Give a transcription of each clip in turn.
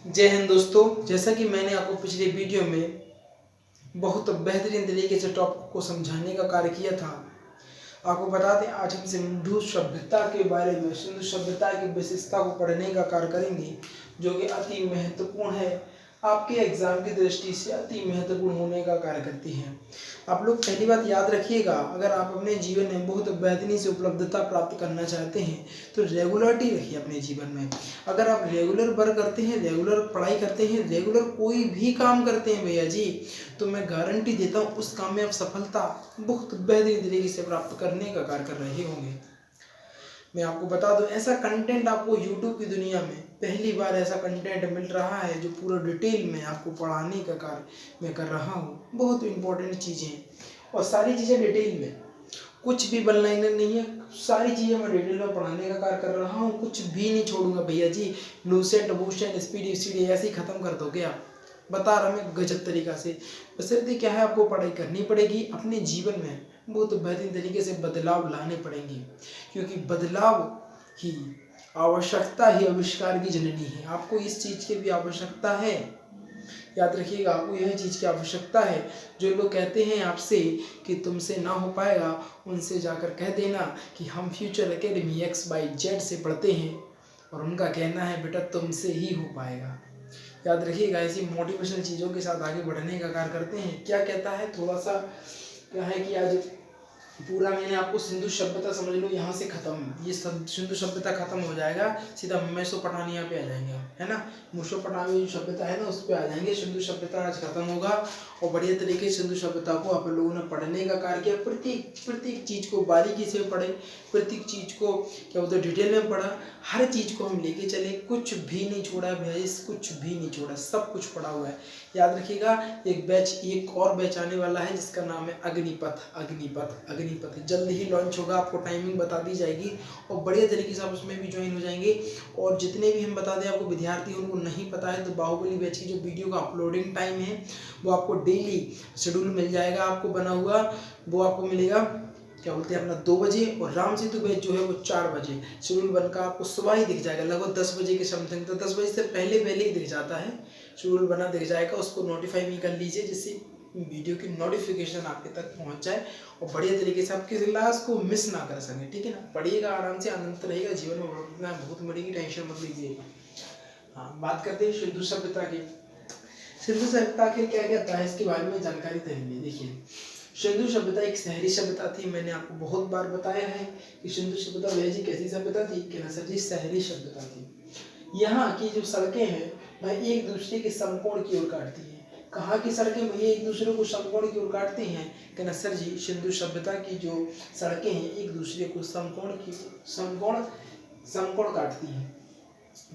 जय हिंद दोस्तों। जैसा कि मैंने आपको पिछले वीडियो में बहुत बेहतरीन तरीके से टॉपिक को समझाने का कार्य किया था, आपको बता दें आज हम सिंधु सभ्यता के बारे में, सिंधु सभ्यता की विशेषता को पढ़ने का कार्य करेंगे, जो कि अति महत्वपूर्ण है, आपके एग्जाम की दृष्टि से अति महत्वपूर्ण होने का कार्य करती है। आप लोग पहली बात याद रखिएगा, अगर आप अपने जीवन में बहुत बेहतरीन से उपलब्धता प्राप्त करना चाहते हैं तो रेगुलरिटी रखिए अपने जीवन में। अगर आप रेगुलर वर्क करते हैं, रेगुलर पढ़ाई करते हैं, रेगुलर कोई भी काम करते हैं भैया जी, तो मैं गारंटी देता हूँ उस काम में आप सफलता बहुत बेहतरीन तरीके से प्राप्त करने का कार्य कर रहे होंगे। मैं आपको बता दूं, ऐसा कंटेंट आपको YouTube की दुनिया में पहली बार ऐसा कंटेंट मिल रहा है जो पूरा डिटेल में आपको पढ़ाने का कार्य मैं कर रहा हूँ। बहुत इंपॉर्टेंट चीज़ें और सारी चीज़ें डिटेल में, कुछ भी वन लाइनर नहीं है, सारी चीज़ें मैं डिटेल में पढ़ाने का कार्य कर रहा हूँ। कुछ भी नहीं छोड़ूंगा भैया जी। लूसेंट वूसेंट स्पीड स्पीड ऐसे ही खत्म कर दोगे आप, बता रहा मैं गजब तरीका से। बशर्ते क्या है, आपको पढ़ाई करनी पड़ेगी, अपने जीवन में बहुत बेहतरीन तरीके से बदलाव लाने पड़ेंगे, क्योंकि बदलाव की आवश्यकता ही आविष्कार की जननी है। आपको इस चीज़ की भी आवश्यकता है, याद रखिएगा, आपको यह चीज़ की आवश्यकता है। जो लोग कहते हैं आपसे कि तुमसे ना हो पाएगा, उनसे जाकर कह देना कि हम फ्यूचर एकेडमी XYZ से पढ़ते हैं और उनका कहना है बेटा तुमसे ही हो पाएगा। याद रखिएगा, ऐसी मोटिवेशनल चीज़ों के साथ आगे बढ़ने का कार्य करते हैं। क्या कहता है, थोड़ा सा क्या है कि आज पूरा मैंने आपको सिंधु सभ्यता समझ लो, यहाँ से खत्म, ये सिंधु सभ्यता खत्म हो जाएगा, सीधा मेसोपोटामिया पे आ जाएंगे, है ना। मेसोपोटामिया जो सभ्यता है ना, उस पर आ जाएंगे। सिंधु सभ्यता आज खत्म होगा और बढ़िया तरीके से सिंधु सभ्यता को आप लोगों ने पढ़ने का कार्य किया। प्रत्येक चीज़ को बारीकी से पढ़े, प्रत्येक चीज़ को क्या बोलते डिटेल में पढ़ा, हर चीज़ को हम लेके चले, कुछ भी नहीं छोड़ा भैया, कुछ भी नहीं छोड़ा, सब कुछ पढ़ा हुआ है। याद रखिएगा, एक और बैच आने वाला है जिसका नाम है अग्निपथ। जल्द ही लॉन्च होगा, आपको टाइमिंग बता दी जाएगी और बढ़िया तरीके से आप उसमें भी ज्वाइन हो जाएंगे। और जितने भी हम बता दें आपको विद्यार्थी उनको नहीं पता है, तो बाहुबली बैच की जो वीडियो का अपलोडिंग टाइम है वो आपको डेली शेड्यूल मिल जाएगा, आपको बना हुआ वो आपको मिलेगा, क्या बोलते हैं अपना 2 बजे, और राम सेतु बैच जो है वो 4 बजे शेड्यूल बनकर आपको सुबह ही दिख जाएगा, लगभग 10 बजे के समथिंग। तो 10 बजे से पहले ही दिख जाता है, शेड्यूल बना दिख जाएगा। उसको नोटिफाई भी कर लीजिए जिससे वीडियो की नोटिफिकेशन आपके तक पहुंच जाए और बढ़िया तरीके से आप किसी क्लास को मिस ना कर सकें, ठीक है ना। पढ़िएगा आराम से, आनंद रहेगा, जीवन में बढ़ना बहुत मिलेगी, टेंशन मत लीजिएगा। हाँ, बात करते हैं सिंधु सभ्यता की। सिंधु सभ्यता के क्या कहता है इसके बारे में जानकारी देंगे। देखिए, सिंधु सभ्यता एक शहरी सभ्यता थी। मैंने आपको बहुत बार बताया है कि सिंधु सभ्यता भैया जी कैसी सभ्यता थी, कहना सर जी शहरी सभ्यता थी। यहाँ की जो सड़कें हैं वह एक दूसरे के समकोण की ओर काटती हैं। कहाँ की सड़कें भैया एक दूसरे को समकोण की ओर काटती हैं, कहना सर जी सिंधु सभ्यता की जो सड़कें हैं एक दूसरे को समकोण काटती हैं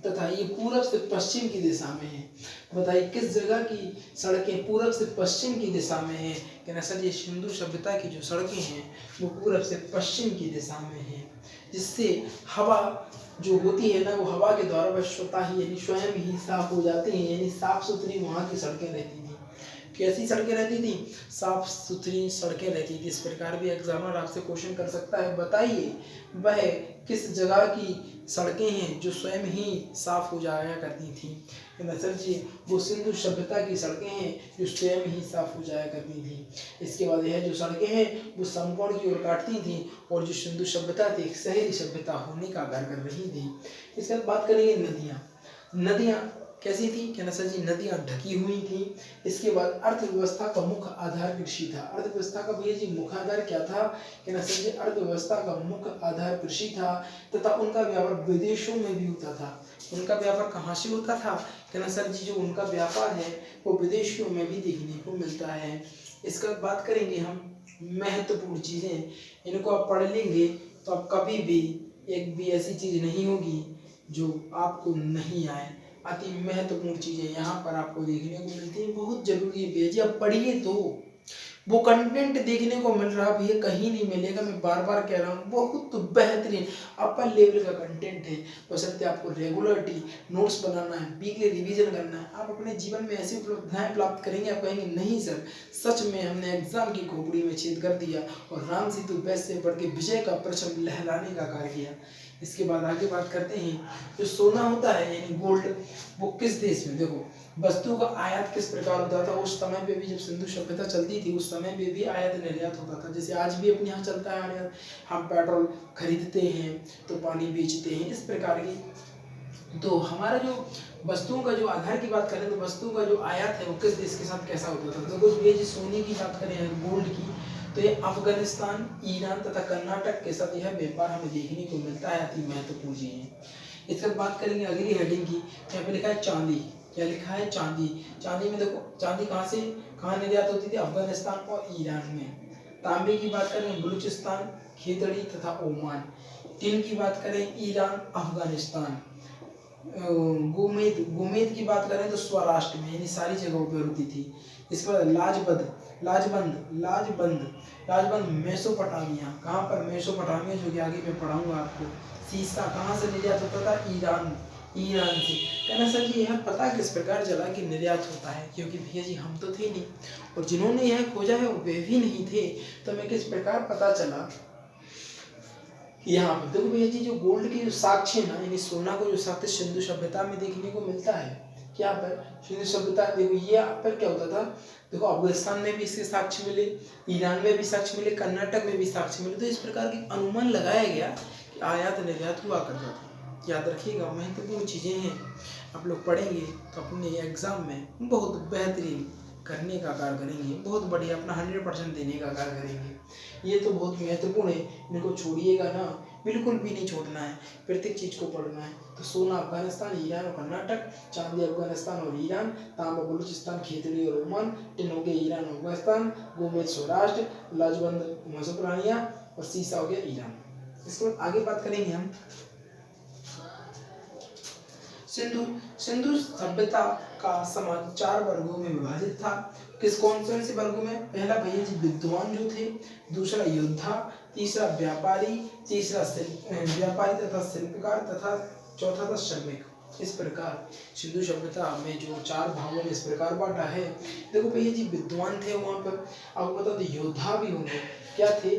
तथा ये पूरब से पश्चिम की दिशा में है। बताइए किस जगह की सड़कें पूरब से पश्चिम की दिशा में है, कहना सर ये सिंधु सभ्यता की जो सड़कें हैं वो पूरब से पश्चिम की दिशा में है, जिससे हवा जो होती है ना, वो हवा के द्वारा वह स्वतः ही यानी स्वयं ही साफ हो जाती हैं, यानी साफ सुथरी वहाँ की सड़कें रहती थी। कैसी सड़कें रहती थी, साफ सुथरी सड़कें रहती थी। इस प्रकार भी एग्जामिनर आपसे क्वेश्चन कर सकता है, बताइए वह किस जगह की सड़कें हैं जो स्वयं ही साफ हो जाया करती थी, सर जी वो सिंधु सभ्यता की सड़कें हैं जो स्वयं ही साफ हो जाया करती थी। इसके बाद यह जो सड़कें हैं वो समकोण की ओर काटती थी और जो सिंधु सभ्यता थी एक शहरी सभ्यता होने का कार्य कर रही थी। इसके बाद बात करेंगे नदियाँ कैसी थी, कहना सर जी नदियाँ ढकी हुई थी। इसके बाद अर्थव्यवस्था का मुख्य आधार कृषि था। अर्थव्यवस्था का भैया जी मुख्य आधार क्या था, कहना सर जी अर्थव्यवस्था का मुख्य आधार कृषि था तथा उनका व्यापार विदेशों में भी होता था। उनका व्यापार कहाँ से होता था, कहना सर जी जो उनका व्यापार है वो विदेशों में भी देखने को मिलता है। इसका बात करेंगे हम महत्वपूर्ण चीज़ें, इनको आप पढ़ लेंगे तो आप कभी भी एक भी ऐसी चीज़ नहीं होगी जो आपको नहीं आए। अति महत्वपूर्ण चीज़ें यहाँ पर आपको देखने को मिलती है, बहुत जरूरी है भैया जी, आप पढ़िए तो वो कंटेंट देखने को मिल रहा भैया, कहीं नहीं मिलेगा। मैं बार बार कह रहा हूँ, बहुत बेहतरीन अपर लेवल का कंटेंट है। बशर्ते आपको रेगुलरिटी नोट्स बनाना है, वीकली रिवीजन करना है, आप अपने जीवन में ऐसी उपलब्धियाँ प्राप्त करेंगे, आप कहेंगे नहीं सर सच में हमने एग्जाम की खोपड़ी में छेद कर दिया और राम सेतु बैच से पढ़ के विजय का परचम लहराने का कार्य किया। इसके बाद आगे बात करते हैं जो सोना होता है यानी गोल्ड, वो किस देश में, देखो वस्तु का आयात किस प्रकार होता था उस समय पे भी, जब सिंधु सभ्यता चलती थी उस समय पे भी आयात निर्यात होता था। जैसे आज भी अपने यहाँ चलता है आयात, हम पेट्रोल खरीदते हैं तो पानी बेचते हैं, इस प्रकार की। तो हमारा जो वस्तुओं का जो आधार की बात करें तो वस्तुओं का जो आयात है वो किस देश के साथ कैसा होता था। देखो ये जो सोने की बात करें गोल्ड की, तो ये अफगानिस्तान, ईरान तथा कर्नाटक के साथ यह व्यापार हमें देखने को मिलता है, अति महत्वपूर्ण चीज है। इसके बाद बात करेंगे अगली हेडिंग की, यहाँ पे लिखा है चांदी। क्या लिखा है? चांदी। चांदी में देखो चांदी कहाँ निर्यात होती थी? अफगानिस्तान और ईरान में। तांबे की बात करें बलूचिस्तान, खेतड़ी तथा ओमान। टिन की बात करें ईरान, अफगानिस्तान। गोमेद की बात करें तो स्वराष्ट्र में, यानी सारी जगहों पर होती थी। इसके बाद लाजबंद मेसोपोटामिया, कहाँ पर? मेसोपोटामिया, जो कि आगे मैं पढ़ाऊंगा आपको। सीसा कहाँ से निर्यात होता था? ईरान से। कहना सर जी यह पता किस प्रकार चला कि निर्यात होता है, क्योंकि भैया जी हम तो थे नहीं और जिन्होंने यह खोजा है वे भी नहीं थे, तो हमें किस प्रकार पता चला? यहाँ पर देखो भैया जी जो गोल्ड की जो साक्ष्य ना, यानी सोना को जो साक्ष्य सिंधु सभ्यता में देखने को मिलता है। क्या पर? सिंधु सभ्यता। देखो ये यहाँ पर क्या होता था, देखो अफगानिस्तान में भी इसके साक्ष्य मिले, ईरान में भी साक्ष्य मिले, कर्नाटक में भी साक्ष्य मिले। तो इस प्रकार की अनुमान लगाया गया कि आयात निर्यात हुआ करता था। याद रखिएगा, महत्वपूर्ण चीजें हैं, आप लोग पढ़ेंगे तो अपने एग्जाम में बहुत बेहतरीन करने का कार्य करेंगे, बहुत बढ़िया अपना 100% देने का कार्य करेंगे। ये तो बहुत महत्वपूर्ण है, इनको छोड़िएगा ना, बिल्कुल भी नहीं छोड़ना है, प्रत्येक चीज को पढ़ना है। तो सोना अफगानिस्तान, ईरान और कर्नाटक, चांदी अफगानिस्तान और ईरान, तांबा बलूचिस्तान, खेतड़ी और ओमान, टिन हो गया ईरान और अफगानिस्तान, गोमेद सौराष्ट्र, लाजबंद मेसोपोटामिया और सीसा हो गया ईरान। इसके बाद आगे बात करेंगे हम सिंधु सभ्यता का समाज 4 वर्गों में विभाजित था। कौन से वर्गों में? पहला भैया जी विद्वान जो थे, दूसरा योद्धा, तीसरा व्यापारी, व्यापारी तथा शिल्पकार तथा चौथा था श्रमिक। इस प्रकार सिंधु सभ्यता में जो 4 भागों में इस प्रकार बांटा है। देखो भैया जी विद्वान थे वहां पर, आपको बता दो योद्धा भी होंगे। क्या थे?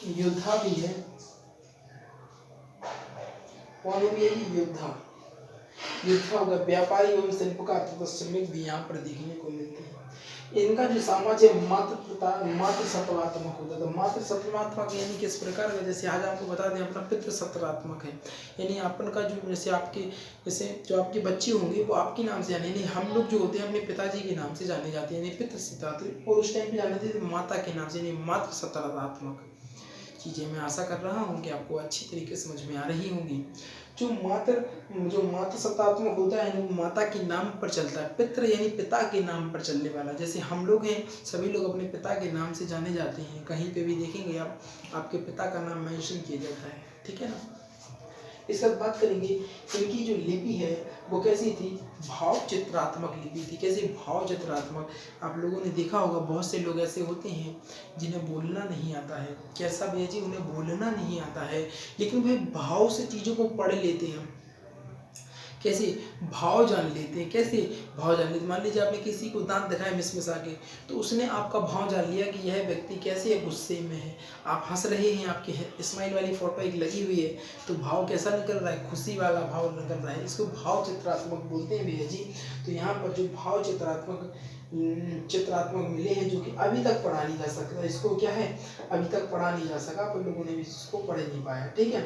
योद्धा भी है। कौन हो गया? योद्धा होगा, व्यापारी एवं शिल्पकार तथा श्रमिक भी यहाँ पर देखने को मिलते हैं। इनका जो समाज है मात्र सत्वात्मक होता था। मात्र सत्वात्मक यानी किस प्रकार का? जैसे आज आपको बता दें अपना पितृ सत्वात्मक है, यानी अपन का जो जैसे जो आपके बच्चे होंगे वो आपके नाम से जाने, यानी हम लोग जो होते हैं अपने पिताजी के नाम से जाने जाते हैं, यानी पितृ सत्वात्मक। और उस टाइम पे जाने थे माता के नाम से, यानी मात्र सत्वात्मक चीज़ें। मैं आशा कर रहा हूँ कि आपको अच्छी तरीके से समझ में आ रही होंगी। जो मात्र सत्तात्मक होता है वो माता के नाम पर चलता है। पितृ यानी पिता के नाम पर चलने वाला। जैसे हम लोग हैं, सभी लोग अपने पिता के नाम से जाने जाते हैं, कहीं पे भी देखेंगे आप, आपके पिता का नाम मेंशन किया जाता है, ठीक है ना। इसके बाद बात करेंगे इनकी जो लिपि है वो कैसी थी? भाव चित्रात्मक लिपि थी। कैसे? भाव चित्रात्मक। आप लोगों ने देखा होगा बहुत से लोग ऐसे होते हैं जिन्हें बोलना नहीं आता है। कैसा भैया जी? उन्हें बोलना नहीं आता है लेकिन वे भाव से चीज़ों को पढ़ लेते हैं। कैसे? भाव जान लेते हैं। कैसे भाव जान लेते? मान लीजिए आपने किसी को दांत दिखाए मिसमिसा के, तो उसने आपका भाव जान लिया कि यह व्यक्ति कैसे है, गुस्से में है। आप हंस रहे हैं, आपकी स्माइल वाली फोटो एक लगी हुई है, तो भाव कैसा निकल रहा है? खुशी वाला भाव निकल रहा है। इसको भाव चित्रात्मक बोलते हैं भैया जी। तो यहाँ पर जो भाव चित्रात्मक मिले हैं जो कि अभी तक पढ़ा नहीं जा सकता, इसको क्या है अभी तक पढ़ा नहीं जा सका, अपन लोगों ने भी इसको पढ़ नहीं पाया, ठीक है।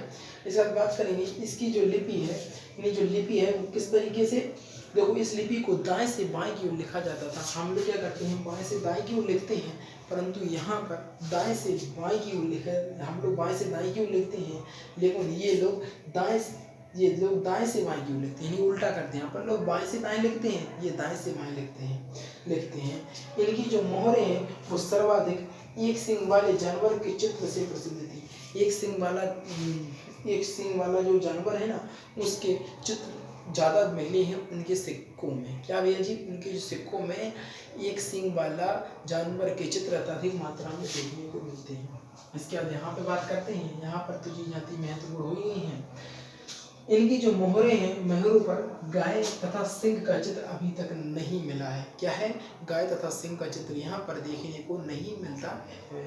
इसके बाद बात करेंगे इसकी जो लिपि है, जो लिपि है वो किस तरीके से, देखो इस लिपि को दाएं से बाएं की ओर लिखा जाता था। हम लोग क्या करते हैं, बाएं से दाएं की ओर लिखते हैं, परंतु यहाँ पर दाएं से बाएं की ओर लिखा, हम लोग बाएं से दाएं की ओर लिखते हैं, लेकिन ये लोग दाएं से बाएं की ओर लिखते हैं, उल्टा करते हैं। अपन लोग बाएं से दाएं लिखते हैं, ये दाएं से बाएं लिखते हैं। इनकी जो मोहरें हैं वो सर्वाधिक एक सींग वाले जानवर के चित्र से प्रसिद्ध थी। एक सींग वाला जो जानवर है ना, उसके चित्र ज़्यादा मिले हैं उनके सिक्कों में। क्या भैया जी? उनके जो सिक्कों में एक सींग वाला जानवर के चित्र अत्यधिक मात्रा में देखने को मिलते हैं। इसके बाद यहाँ पे बात करते हैं, यहाँ पर तो चीज़ जाती महत्वपूर्ण हो गई हैं। इनकी जो मोहरें हैं, मोहरों पर गाय तथा सिंह का चित्र अभी तक नहीं मिला है। क्या है? गाय तथा सिंह का चित्र यहाँ पर देखने को नहीं मिलता है।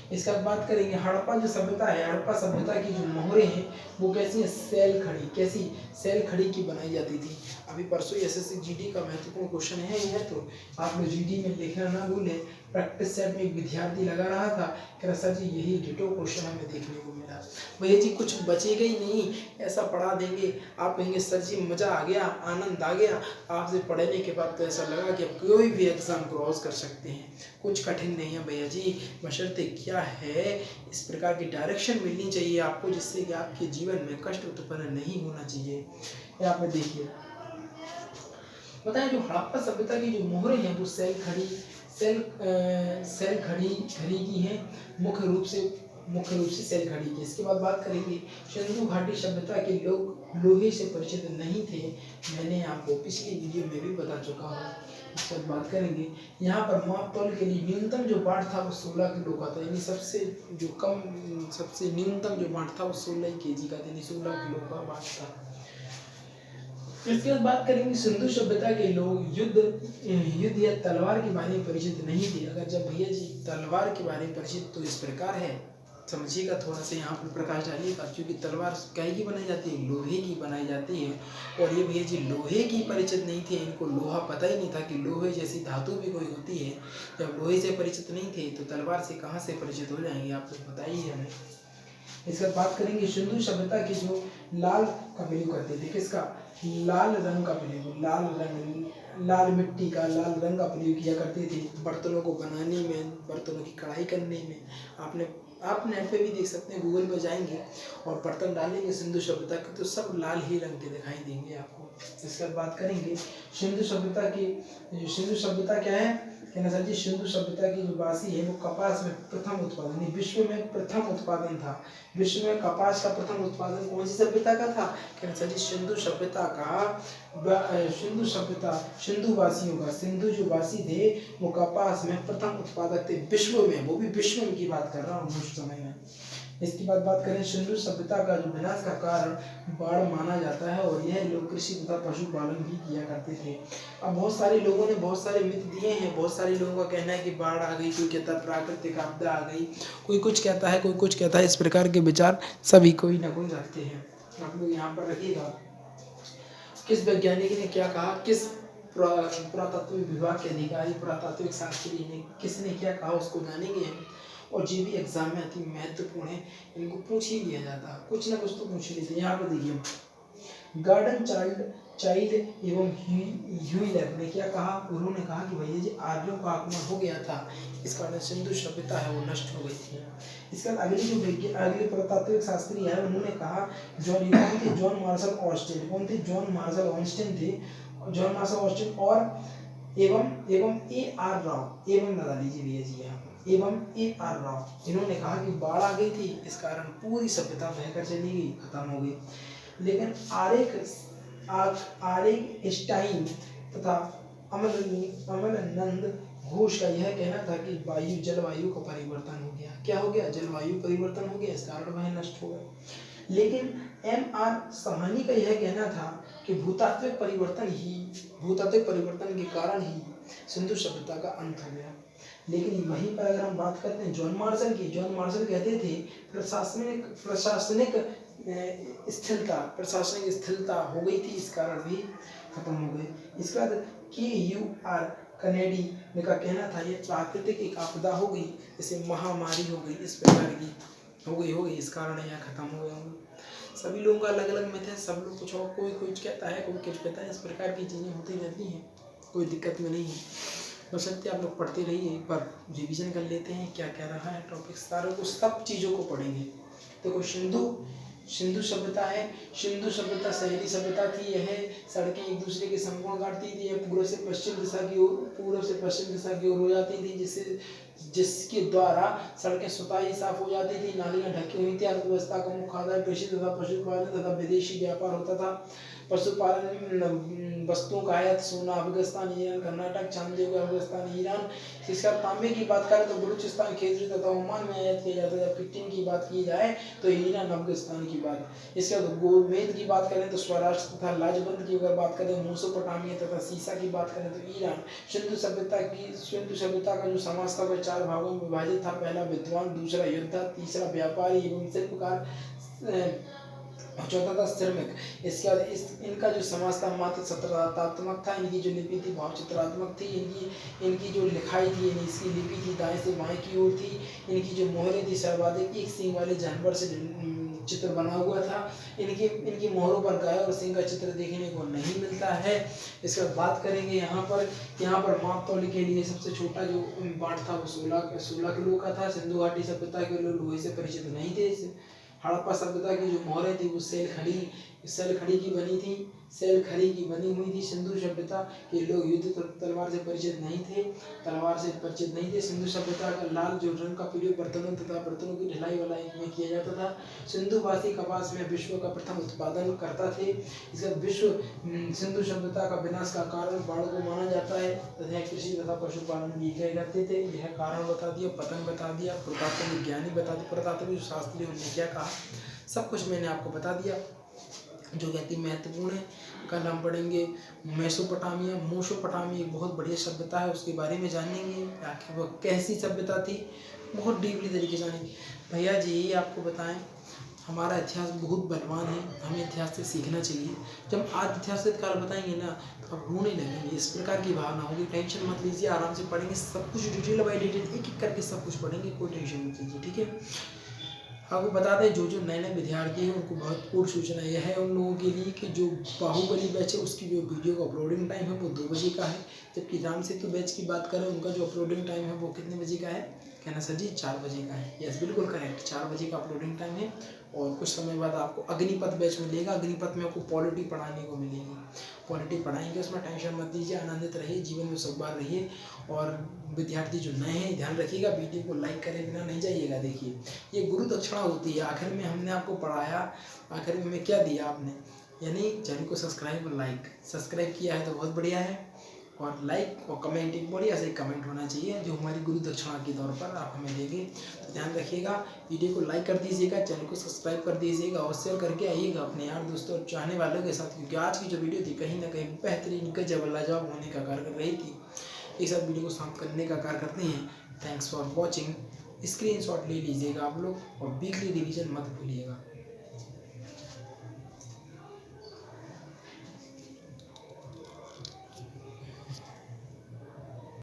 इसके बाद बात करेंगे हड़प्पा जो सभ्यता है, हड़प्पा सभ्यता की जो मोहरें हैं वो कैसी है, सेल खड़ी, कैसी सेल खड़ी की बनाई जाती थी। अभी परसों एसएससी जीडी का महत्वपूर्ण क्वेश्चन है यह, तो आप लोग जीडी में लिखना ना भूलें। प्रैक्टिस सेट में एक विद्यार्थी लगा रहा था, कह रहा सर जी यही डिटो क्वेश्चन हमें देखने को मिला। भैया जी कुछ बचेगा ही नहीं, ऐसा पढ़ा देंगे आप कहेंगे सर जी मज़ा आ गया, आनंद आ गया। आपसे पढ़ने के बाद तो ऐसा लगा कि आप कोई भी एग्ज़ाम क्रॉस कर सकते हैं, कुछ कठिन नहीं है भैया जी। बशर्ते क्या है, इस प्रकार की डायरेक्शन मिलनी चाहिए आपको जिससे कि आपके जीवन में कष्ट उत्पन्न नहीं होना चाहिए। यहाँ पे देखिए बताएं जो हड़प्पा सभ्यता की जो मोहरें हैं वो सेल खड़ी की हैं, मुख्य रूप से सेल खड़ी की। इसके बाद बात करेंगे सिंधु घाटी सभ्यता के लोग लोहे से परिचित नहीं थे, मैंने आपको पिछली वीडियो में भी बता चुका हूँ। इसके बाद बात करेंगे यहाँ पर माप तौल के लिए न्यूनतम जो बाँट था वो 16 किलो का था, यानी सबसे न्यूनतम जो बाँट था वो 16 kg का था, यानी 16 किलो का बाँट था। इसके बाद बात करेंगे सिंधु सभ्यता के लोग युद्ध या तलवार के बारे में परिचित नहीं थे। अगर जब भैया जी तलवार के बारे में परिचित तो इस प्रकार है, समझिएगा थोड़ा सा यहाँ पर प्रकाश डालिएगा, क्योंकि तलवार काहे की बनाई जाती है, लोहे की बनाई जाती है। और ये भैया जी लोहे की परिचित नहीं थे, इनको लोहा पता ही नहीं था कि लोहे जैसी धातु भी कोई होती है। जब लोहे से परिचित नहीं थे तो तलवार से कहाँ से परिचित हो जाएंगे, आप तो पता ही है हमें। इसके बाद बात करेंगे सिंधु सभ्यता की जो लाल का प्रयोग करते थे, किसका, लाल रंग का प्रयोग, लाल मिट्टी का लाल रंग का प्रयोग किया करते थे बर्तनों को बनाने में, बर्तनों की कढ़ाई करने में। आप नेट पे भी देख सकते हैं, गूगल पे जाएंगे और बर्तन डालेंगे सिंधु सभ्यता के तो सब लाल ही रंग के दिखाई देंगे आपको। इसके बाद बात करेंगे सिंधु सभ्यता क्या है, कहना सर जी सिंधु सभ्यता की जो बासी है वो कपास में प्रथम उत्पादन, विश्व में प्रथम उत्पादन था। विश्व में कपास का प्रथम उत्पादन कौन सी सभ्यता का था, कहना सर जी सिंधु सभ्यता का, सिंधुवासियों का, सिंधु जो वासी थे वो कपास में प्रथम उत्पादक थे विश्व में, वो भी विश्व में की बात कर रहा हूँ उस समय में। इसके बाद बात करें सिंधु सभ्यता का जो विनाश का कारण बाढ़ माना जाता है और यह लोग कृषि तथा पशुपालन भी किया करते थे। अब बहुत सारे लोगों ने बहुत सारे मिथ दिए हैं, बहुत सारे लोगों का कहना है कि बाढ़ आ गई, कोई कहता है प्राकृतिक आपदा आ गई, कोई कुछ कहता है, कोई कुछ कहता है। इस प्रकार के विचार सभी कोई ना कोई रखते हैं। आप लोग यहाँ पर रखिएगा किस वैज्ञानिक ने क्या कहा, किस पुरातत्व विभाग के अधिकारी, पुरातात्विक शास्त्री ने किसने क्या कहा उसको जानेंगे हम। और जो भी एग्जाम में अति महत्वपूर्ण है इनको पूछ ही लिया जाता, कुछ ना कुछ तो पूछ ही लेते। यहाँ पर देखिए गार्डन चाइल्ड एवं ह्यूइलर ने क्या कहा, उन्होंने कहा कि भैया जी आर्यों का आगमन हो गया था, इस कारण सिंधु सभ्यता है वो नष्ट हो गई थी। इसके बाद अगले पुरातात्विक शास्त्री है उन्होंने कहा जॉन मार्शल ऑस्टिन, कौन थे, जॉन मार्शल ऑस्टिन थे, जॉन मार्शल ऑस्टिन और एवं ए आर राव, एवं लगा लीजिए भैया जी यहाँ पर, एवं ए आर राव, इन्होंने कहा कि बाढ़ आ गई थी इस कारण पूरी सभ्यता बहकर चली गई, खत्म हो गई। लेकिन आरेकस्टाइन तथा अमलानंद घोष का यह कहना था कि जलवायु का परिवर्तन हो गया। क्या हो गया, जलवायु परिवर्तन हो गया, इस कारण वह नष्ट हो गए। लेकिन एम.आर. साहनी का यह कहना था कि भूतात्विक परिवर्तन के कारण ही सिंधु सभ्यता का अंत हो गया। लेकिन वहीं पर अगर हम बात करते हैं जॉन मार्शल की, जॉन मार्शल कहते थे प्रशासनिक स्थिरता हो गई थी, इस कारण भी खत्म हो गए। इसके बाद के.यू.आर. कनेडी का कहना था ये प्राकृतिक एक आपदा हो गई, जैसे महामारी हो गई, इस प्रकार की हो गई, इस कारण यह खत्म हो गया होगा। सभी लोगों का अलग अलग मत है, सब लोग कुछ और, कोई कुछ कहता है, कोई कुछ कहता है, इस प्रकार की चीज़ें होती रहती हैं, कोई दिक्कत में नहीं है। बशर्ते आप लोग पढ़ते रहिए, एक बार रिवीजन कर लेते हैं क्या कह रहा है टॉपिक, सारों को सब चीज़ों को पढ़ेंगे। देखो सिंधु सभ्यता है, सिंधु सभ्यता शहरी सभ्यता थी। यह सड़कें एक दूसरे के संपूर्ण काटती थी, यह पूर्व से पश्चिम दिशा की ओर हो जाती थी, जिसके द्वारा सड़कें स्वतः ही साफ हो जाती थी, नालियां ढकी हुई थी। अर्थव्यवस्था का मुख्य आधार कृषि तथा पशुपालन तथा विदेशी व्यापार होता था। पशुपालन में वस्तुओं का आयात सोना अफगानिस्तान, ईरान, कर्नाटक, चांदी का अफगानिस्तान, ईरान। इसका तांबे की बात करें तो बलूचिस्तान, खेजड़ी तथा ओमान में आयात किया जाता है। जबकि टिन की बात की जाए तो ईरान, अफगानिस्तान की की बात। इसके बाद गोमेद की बात करें तो स्वराष्ट्र तथा लाजबंद की अगर बात करें मेसोपोटामिया तथा सीसा की बात करें तो ईरान। सिंधु सभ्यता का जो समाज था वह 4 भागों में विभाजित था। पहला विद्वान, दूसरा योद्धा, तीसरा व्यापारी एवं शिल्पकार, चौथा था श्रमिक। इसके बाद इनका जो समाज था मात्र सत्रात्मक था। इनकी जो लिपि थी भावचित्रात्मक थी। इनकी जो लिखाई थी इसकी लिपि थी दाएं से बाएं की ओर थी। इनकी जो मोहरें थी सर्वाधिक एक सींग वाले जानवर से चित्र बना हुआ था। इनकी मोहरों पर गाय और सिंह का चित्र देखने को नहीं मिलता है। इसके बाद बात करेंगे यहाँ पर माप तौल के लिए सबसे छोटा जो बांट था वो 16 किलो का था। सिंधु घाटी सभ्यता के लोग लोहे से परिचित नहीं थे। हड़प्पा सभ्यता की जो मोहरें थी वो सेल खड़ी की बनी हुई थी। सिंधु सभ्यता के लोग युद्ध तलवार से परिचित नहीं थे। सिंधु सभ्यता का लाल जो रंग का प्रयोग बर्तनों तथा बर्तनों की ढलाई वलाई में किया जाता था। सिंधुवासी कपास में विश्व का प्रथम उत्पादन करता थे। इसका सिंधु सभ्यता का विनाश का कारण बाढ़ को माना जाता है तथा कृषि तथा पशुपालन भी किए जाते थे। यह कारण बता दिया, पतन बता दिया, पुरातत्व विज्ञानी बता दिया, पुरातत्व शास्त्री उन्होंने क्या कहा, सब कुछ मैंने आपको बता दिया जो कहती महत्वपूर्ण है। कल हम पढ़ेंगे मेसोपोटामिया एक बहुत बढ़िया सभ्यता है, उसके बारे में जानेंगे आखिर वह कैसी सभ्यता थी, बहुत डीपली तरीके से जानेंगे। भैया जी यही आपको बताएं, हमारा इतिहास बहुत बलवान है, हमें इतिहास से सीखना चाहिए। जब आज इतिहास से काल बताएंगे ना तो आप रोने लगेंगे, इस प्रकार की भावना होगी। टेंशन मत लीजिए, आराम से पढ़ेंगे, सब कुछ डिटेल बाई डिटेल एक एक करके सब कुछ पढ़ेंगे, कोई टेंशन मत लीजिए, ठीक है। आपको बता दें जो नए नए विद्यार्थी हैं उनको महत्वपूर्ण सूचना यह है उन लोगों के लिए कि जो बाहुबली बैच है उसकी जो वीडियो का अपलोडिंग टाइम है वो 2 बजे का है। जबकि राम सेतु बैच की बात करें उनका जो अपलोडिंग टाइम है वो कितने बजे का है, कहना सर जी 4 बजे का है। यस बिल्कुल करेक्ट, 4 बजे का अपलोडिंग टाइम है। और कुछ समय बाद आपको अग्निपथ बैच मिलेगा। अग्निपथ में आपको पॉलिटी पढ़ाने को मिलेगी, पॉलिटी पढ़ाएंगे, उसमें टेंशन मत लीजिए, आनंदित रहिए, जीवन में सब बार रहिए। और विद्यार्थी जो नए हैं ध्यान रखिएगा, वीडियो को लाइक करे बिना नहीं जाइएगा। देखिए ये गुरु दक्षिणा होती है, आखिर में हमने आपको पढ़ाया, आखिर में हमें क्या दिया आपने, यानी चैनल को सब्सक्राइब किया है तो बहुत बढ़िया है। और लाइक और कमेंट, एक बढ़िया से कमेंट होना चाहिए जो हमारी गुरु दक्षिणा के तौर पर आप हमें देंगे। तो ध्यान रखिएगा, वीडियो को लाइक कर दीजिएगा, चैनल को सब्सक्राइब कर दीजिएगा और शेयर करके आइएगा अपने यार दोस्तों और चाहने वालों के साथ, क्योंकि आज की जो वीडियो थी कहीं ना कहीं बेहतरीन गजब लाजवाब होने का कार्य कर रही थी। ये सब वीडियो को समाप्त करने का कार्य करते हैं। Thanks for watching. स्क्रीनशॉट ले लीजिएगा आप लोग और वीकली रिवीजन मत भूलिएगा।